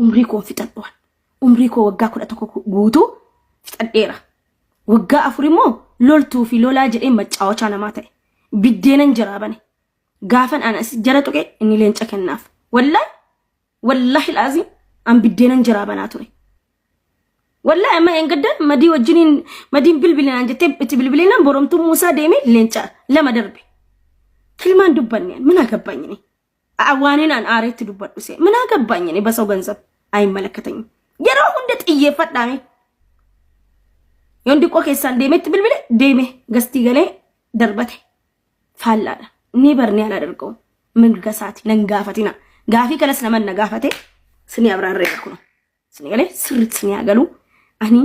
umrii koo fixadhuwan umrii koo waggaa 11 guutuu fixadheera waggaa 4 immoo loltuu fi lolaa jedhee macaawachaa namaa ta'e biddeenan jiraabane gaafan anas jara tuqe inni leenca kennaaf wallahi lazim an biddeenan jiraabanaa ture wallahi amma engadda madii wajjiniin madiin bilbilinaan jettee itti bilbilinaan boromtuu Muusaa deeme leenca lama darbe kilmaan dubbanneen ምን አገባኝ እኔ አዋኔን አሬት dubbadhu se ምን አገባኝ እኔ በሰው ገንዘብ አይመለከተኝም የራው እንደ ጥዬ ፈዳሜ yondi ko keessan deemetti bilbile deeme gasti galee darbate fallaadha ni barni aladርገው ምን ገሳቲ ነንጋፈቲና ጋፊ ከለስ ለምን ነጋፈቴ ስኒ አብራረኩ ነው ስኒ galee ስርት ስኒ ያገሉ አኒ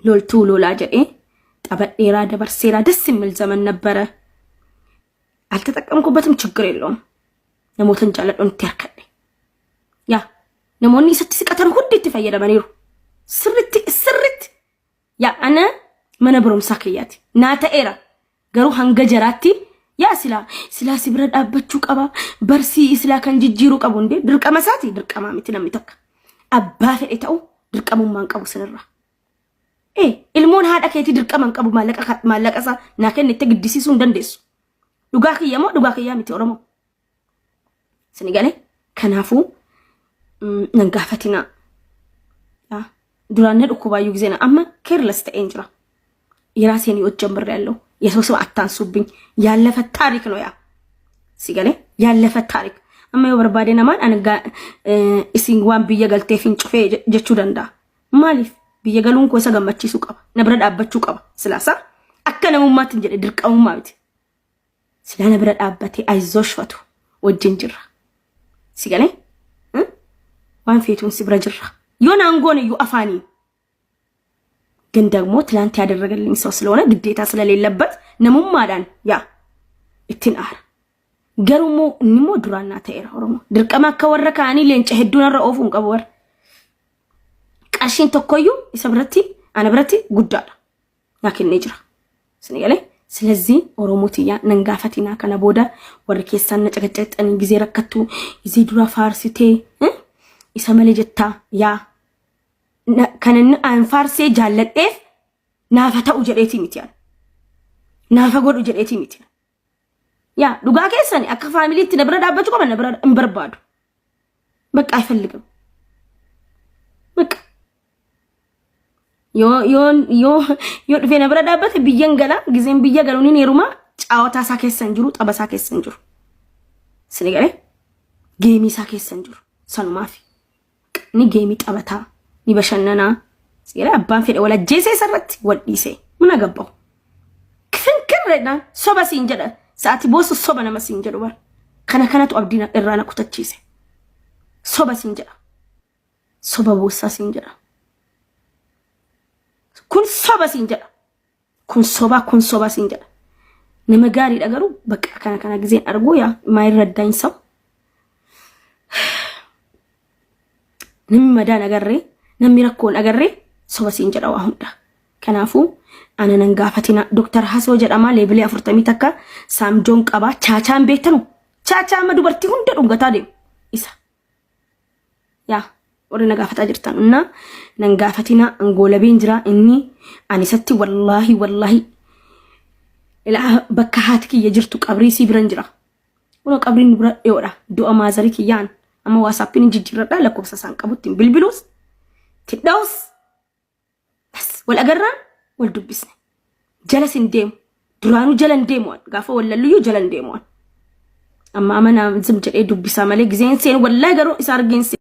ሎልቱ ሎላ ጀዴ ጠበዴራ ደበርሴራ ደስ የሚል ዘመን ነበረ አልተጠቀምኩበትም ችግር የለውም ነሞተን ጃለዶን ተርከደ ያ ነሞኒ ስትስቀተር ሁድ ትፈየደ ማኒሩ ስርት ያ አነ መነብሮም ሳከያት ናተ ኤራ ገሩ hangaጀራቲ ያ ስላ ሲብረዳበቹ ቀባ በርሲ ስላ ከንጅጂሩ ቀቡ እንዴ ድርቀመሳቲ ድርቀማሚት ለሚተካ አባ ፈኤታው ድርቀሙን ማንቀቡ ስንራ ilmoon haadha keeti dirqaman qabu maallaqasa na kennite giddisiisu dandeessu dhugaa kiyyamoo dhugaa kiyyaa miti oromoo sinigale kanaafu nangaafatina duraan dhukubaayu gizeena amma careless ta'een jira የራሴን ህይወት ጀምሬያለሁ የሰው ሰው አታንሱብኝ ያለፈ ታሪክ ነው ያ ሲገለ ያለፈ ታሪክ amma yoo barbaade namaan anga isin waan biyya galtee fincufee jechuu danda'a maaliif biyya galuun ko isa gammachiisu qaba nabra dhaabbachuu qaba silaasa akka namummaatti jedhe dirqamummaa miti sila nabra dhaabbate ayzoosh fatu wajjin jirra sigale waan feetuun sibra jirra yoon angoon yu afaani ግን ደግሞ ትላንት ያደረገልኝ ሰው ስለሆነ ግዴታ ስለሌለበት ነሙማዳን ያ እትናር ገሩሞ እንሞ ዱራና ተኤራ ኦሮሞ ድርቀማ ከወረካኒ ለንጨ ሄዱና ረኦፉን ቀበወር ቃሽን ተኮዩ ይሰብረቲ አነብረቲ ጉዳላ ያከነ ይጅራ ስነገለ ስለዚህ ኦሮሞቲያ ነንጋፈቲና ከነቦዳ ወርኬሳን ነጨቀጨጠን ጊዜ ረከቱ እዚ ዱራ ፋርሲቴ ይሰመለ ጀታ ያ ከነን አንፋርሴ ጃለጤፍ ናፈታው ጀዴቲ ሚቲያን ናፈጎዱ ጀዴቲ ሚቲያን ያ ዱጋ ከሰኒ አከ ፋሚሊ ትነብረዳበቹ ቆመ ነብረዳ እንበርባዱ በቃ አይፈልግም በቃ ዮ ድፌ ነብረዳበት ቢየንገላ ጊዜን ቢየገሉኒ ኔሩማ ጫወታ ሳከሰን ጅሩ ጠበሳ ከሰን ጅሩ ስነገለ ጌሚ ሳከሰን ጅሩ ሰኑማፊ ኒ ጌሚ ጠበታ ni bashannana sira abban fede wala jese sarrat wadise muna gabbaw kinkerna soba sinjada saati bosu soba na masinjada war kana to abdina irrana kutachise soba sinjada soba bosa sinjada kun soba sinjada nemagari dagaru baka kana gizen argo ya mayreddaኝ ሰው nimada nagarre namirakkoon agarre soba sinjada waa hunda kanaafu ana nangaafatina doktor Hasoo jedhama leebili 40 takka saamjoon qaba chaachaan beektanu chaachaa ma dubartii hunda dhungataa deem isa yaa warri nagaafata jirtan unna nangaafatina angolabeen jira inni anisatti wallahi ila bakka haatiki yajirtu qabrii si biran jira una qabriin bira yoodha du'a maazari kiyaan amma WhatsAppin jijjiirradha lakkoofsa san qabuttiin bilbilus تدوس بس ولا قرن ولا دبسني جلس نديم درانو جلن ديمون قافوا ولا ليو جلن ديمون اما انا زم جل دبسا مالك زين سين ولا قرو يصار جنسي